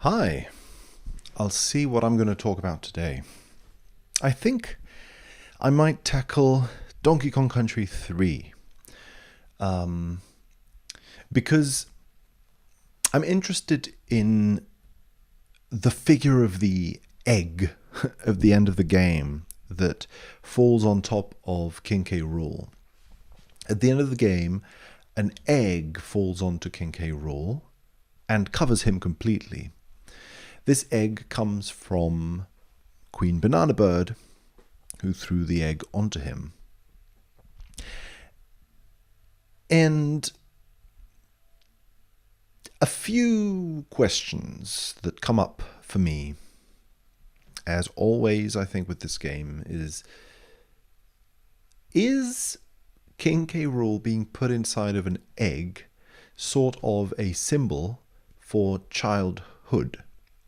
Hi, I'll see what I'm going to talk about today. I think I might tackle Donkey Kong Country 3 because I'm interested in the figure of the egg at the end of the game that falls on top of King K. Rool. At the end of the game, an egg falls onto King K. Rool and covers him completely. This egg comes from Queen Banana Bird, who threw the egg onto him. And a few questions that come up for me, as always, I think, with this game, is King K. Rool being put inside of an egg sort of a symbol for childhood?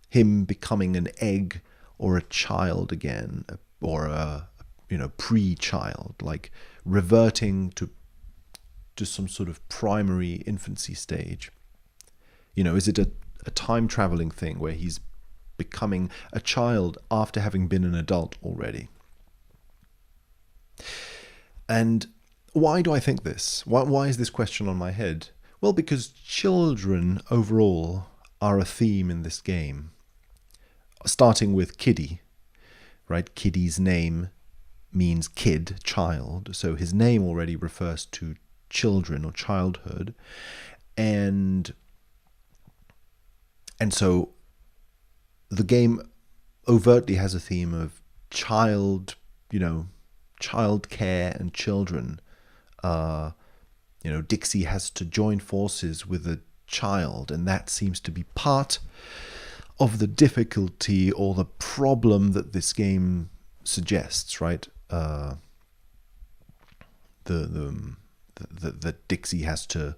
Him becoming an egg or a child again, or a pre-child, like reverting to some sort of primary infancy stage. Is it a time traveling thing where he's becoming a child after having been an adult already? And why do I think this? Why is this question on my head? Well, because children overall are a theme in this game. Starting with Kiddy, right? Kiddy's name means kid, child. So his name already refers to children or childhood. And so the game overtly has a theme of child care and children. Dixie has to join forces with a child, and that seems to be part of the difficulty or the problem that this game suggests, right? That Dixie has to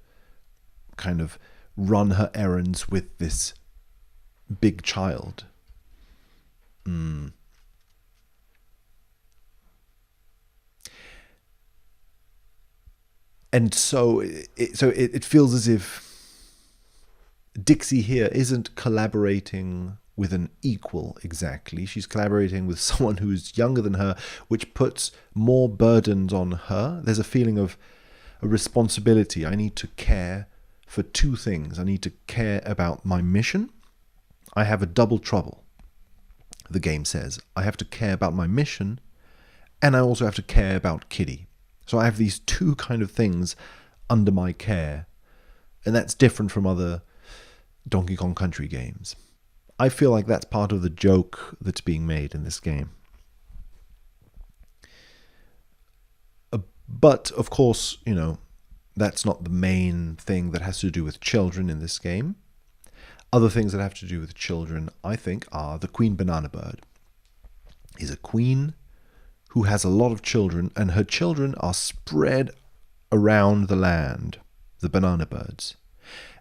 kind of run her errands with this big child. And so it feels as if Dixie here isn't collaborating with an equal exactly. She's collaborating with someone who's younger than her, which puts more burdens on her. There's a feeling of a responsibility. I need to care for two things. I need to care about my mission. I have a double trouble, the game says. I have to care about my mission, and I also have to care about Kiddy. So I have these two kind of things under my care, and that's different from other Donkey Kong Country games. I feel like that's part of the joke that's being made in this game. But, of course, that's not the main thing that has to do with children in this game. Other things that have to do with children, I think, are the Queen Banana Bird. Is a queen who has a lot of children, and her children are spread around the land, the banana birds.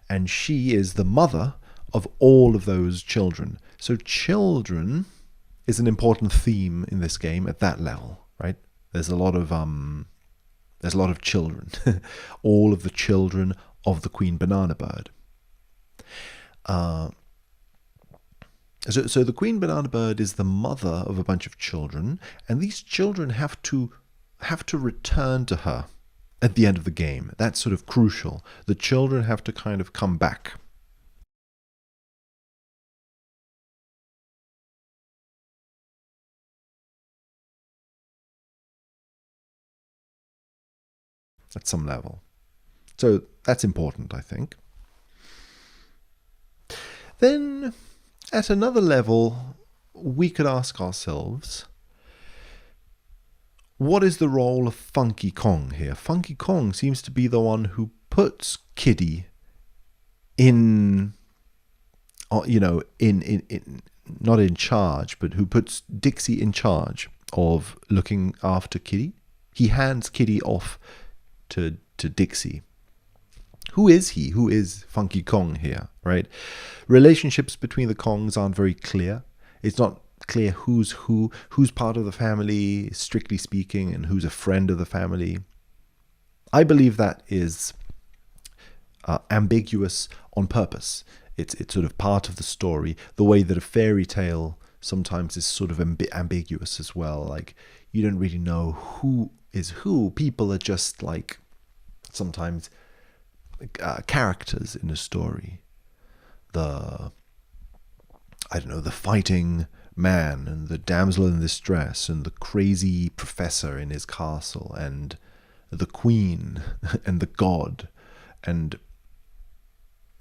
And she is the mother of all of those children. So children is an important theme in this game at that level, right? There's a lot of children, all of the children of the Queen Banana Bird. So the Queen Banana Bird is the mother of a bunch of children, and these children have to return to her at the end of the game. That's sort of crucial. The children have to kind of come back. At some level. So that's important, I think. Then, at another level, we could ask ourselves, what is the role of Funky Kong here? Funky Kong seems to be the one who puts Kiddy in not in charge, but who puts Dixie in charge of looking after Kiddy. He hands Kiddy off to Dixie. Who is he? Who is Funky Kong here, right? Relationships between the Kongs aren't very clear. It's not clear who's part of the family, strictly speaking, and who's a friend of the family. I believe that is ambiguous on purpose. It's sort of part of the story, the way that a fairy tale sometimes is sort of ambiguous as well. Like, you don't really know who is who. People are just like sometimes characters in a story. The fighting man and the damsel in distress and the crazy professor in his castle and the queen and the god, and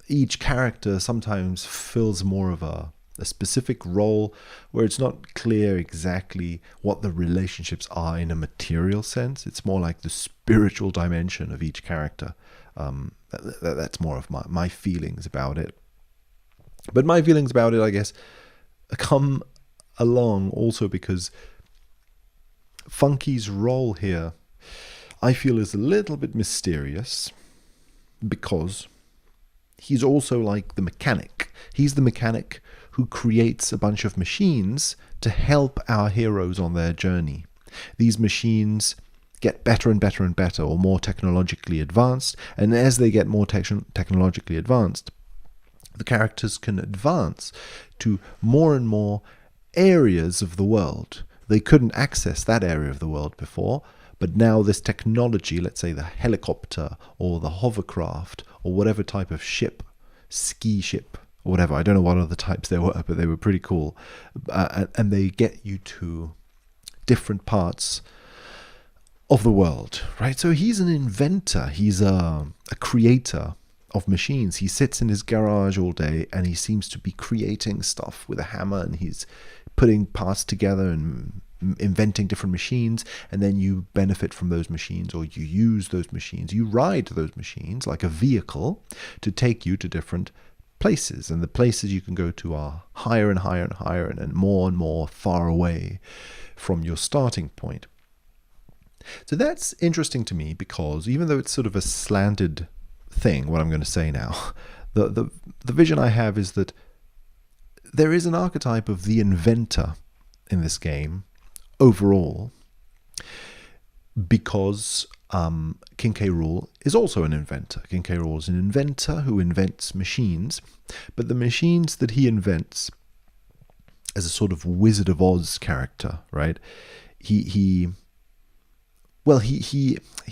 each character sometimes fills more of a specific role where it's not clear exactly what the relationships are in a material sense. It's more like the spiritual dimension of each character. That's more of my feelings about it. But my feelings about it, I guess, come along also because Funky's role here, I feel, is a little bit mysterious, because he's also like the mechanic. He's the mechanic who creates a bunch of machines to help our heroes on their journey. These machines get better and better and better, or more technologically advanced, and as they get more technologically advanced, the characters can advance to more and more areas of the world. They couldn't access that area of the world before, but now this technology, let's say the helicopter or the hovercraft or whatever type of ship, ski ship or whatever, I don't know what other types there were, but they were pretty cool, and they get you to different parts of the world, right? So he's an inventor, he's a creator of machines. He sits in his garage all day and he seems to be creating stuff with a hammer, and he's putting parts together and inventing different machines, and then you benefit from those machines, or you use those machines, you ride those machines like a vehicle to take you to different places, and the places you can go to are higher and higher and higher and more far away from your starting point. So that's interesting to me, because even though it's sort of a slanted thing, what I'm going to say now, the vision I have is that there is an archetype of the inventor in this game overall, because King K. Rool is also an inventor. King K. Rool is an inventor who invents machines, but the machines that he invents as a sort of Wizard of Oz character, right? He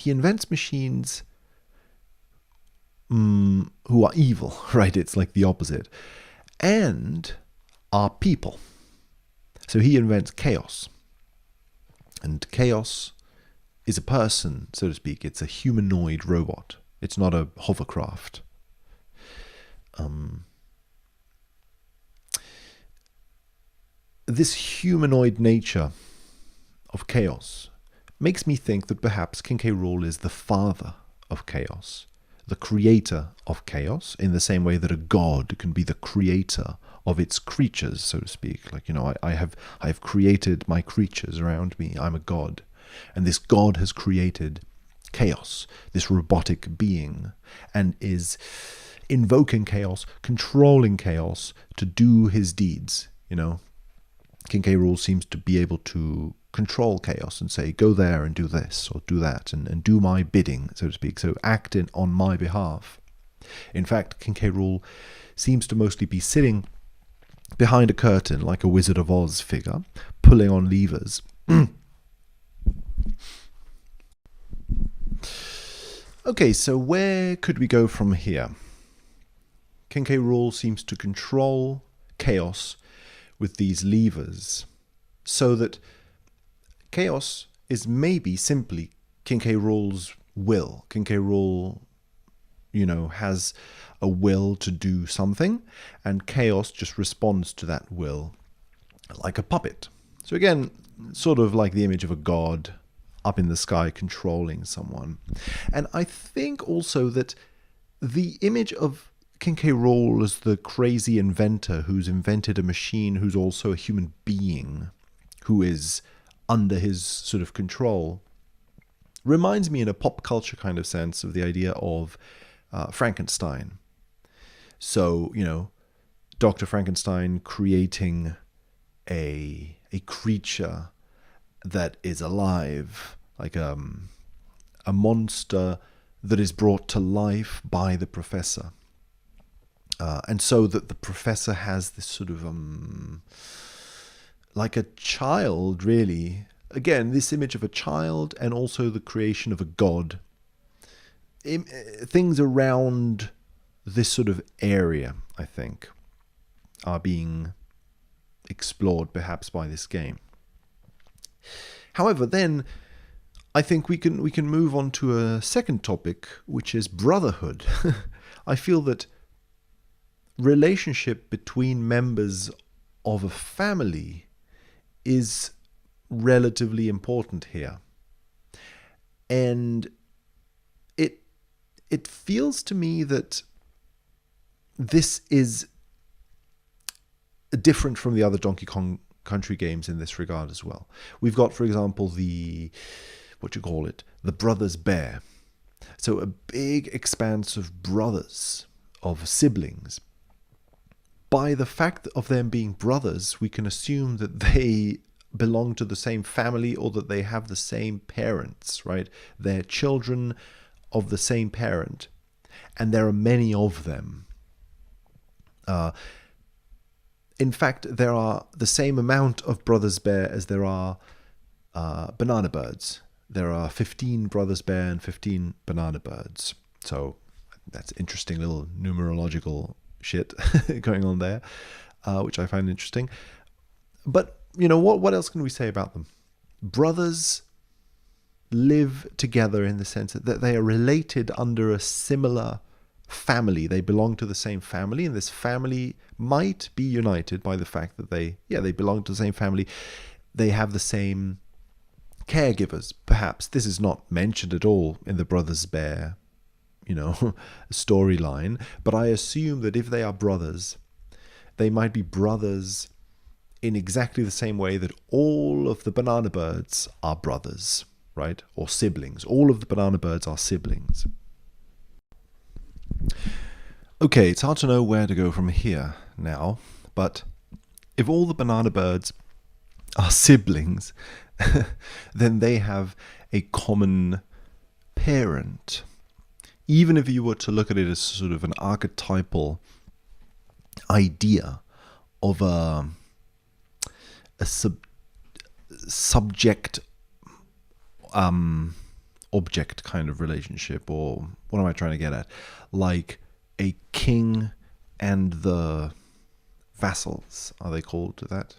invents machines who are evil, right? It's like the opposite, and are people. So he invents chaos, and chaos is a person, so to speak. It's a humanoid robot. It's not a hovercraft. This humanoid nature of chaos makes me think that perhaps King K. Rool is the father of chaos, the creator of chaos, in the same way that a god can be the creator of its creatures, so to speak. Like, I have created my creatures around me. I'm a god. And this god has created chaos, this robotic being, and is invoking chaos, controlling chaos to do his deeds. King K. Rool seems to be able to control chaos and say, go there and do this or do that, and do my bidding, so to speak. So act on my behalf. In fact, King K. Rool seems to mostly be sitting behind a curtain like a Wizard of Oz figure, pulling on levers. Okay, so where could we go from here? King K. Rool seems to control chaos with these levers, so that chaos is maybe simply King K. Rool's will. King K. Rool, has a will to do something, and chaos just responds to that will like a puppet. So again, sort of like the image of a god up in the sky controlling someone. And I think also that the image of King K. Rool as the crazy inventor who's invented a machine who's also a human being who is under his sort of control reminds me in a pop culture kind of sense of the idea of Frankenstein. So, Dr. Frankenstein creating a creature that is alive, like a monster that is brought to life by the professor. And so that the professor has this sort of like a child, really. Again, this image of a child and also the creation of a god. Things around this sort of area, I think, are being explored perhaps by this game. However, then I think we can move on to a second topic, which is brotherhood. I feel that relationship between members of a family is relatively important here. And it feels to me that this is different from the other Donkey Kong Country games in this regard as well. We've got, for example, the Brothers Bear. So a big expanse of brothers, of siblings. By the fact of them being brothers, we can assume that they belong to the same family or that they have the same parents, right? They're children of the same parent, and there are many of them. In fact, there are the same amount of Brothers Bear as there are banana birds. There are 15 Brothers Bear and 15 banana birds. So that's interesting little numerological shit going on there, which I find interesting. But, what else can we say about them? Brothers live together in the sense that they are related under a similar family. They belong to the same family, and this family might be united by the fact that they belong to the same family. They have the same caregivers. Perhaps this is not mentioned at all in the Brothers Bear, storyline, but I assume that if they are brothers, they might be brothers in exactly the same way that all of the banana birds are brothers, right? Or siblings. All of the banana birds are siblings. Okay, it's hard to know where to go from here now, but if all the banana birds are siblings, then they have a common parent. Even if you were to look at it as sort of an archetypal idea of a subject object kind of relationship, or what am I trying to get at? Like a king and the vassals, are they called that?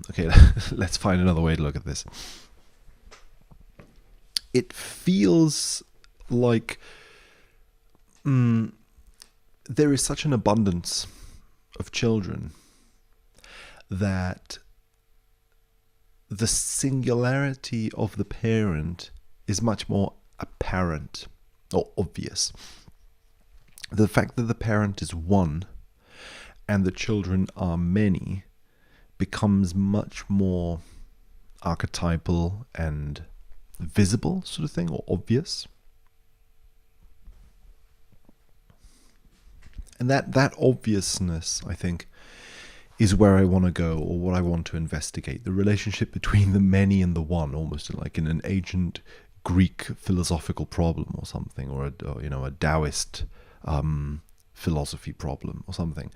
Okay, let's find another way to look at this. It feels like there is such an abundance of children that the singularity of the parent is much more apparent or obvious. The fact that the parent is one and the children are many becomes much more archetypal and visible, sort of thing, or obvious. And that obviousness, I think, is where I want to go, or what I want to investigate. The relationship between the many and the one, almost like in an ancient Greek philosophical problem or something, or a Taoist philosophy problem or something.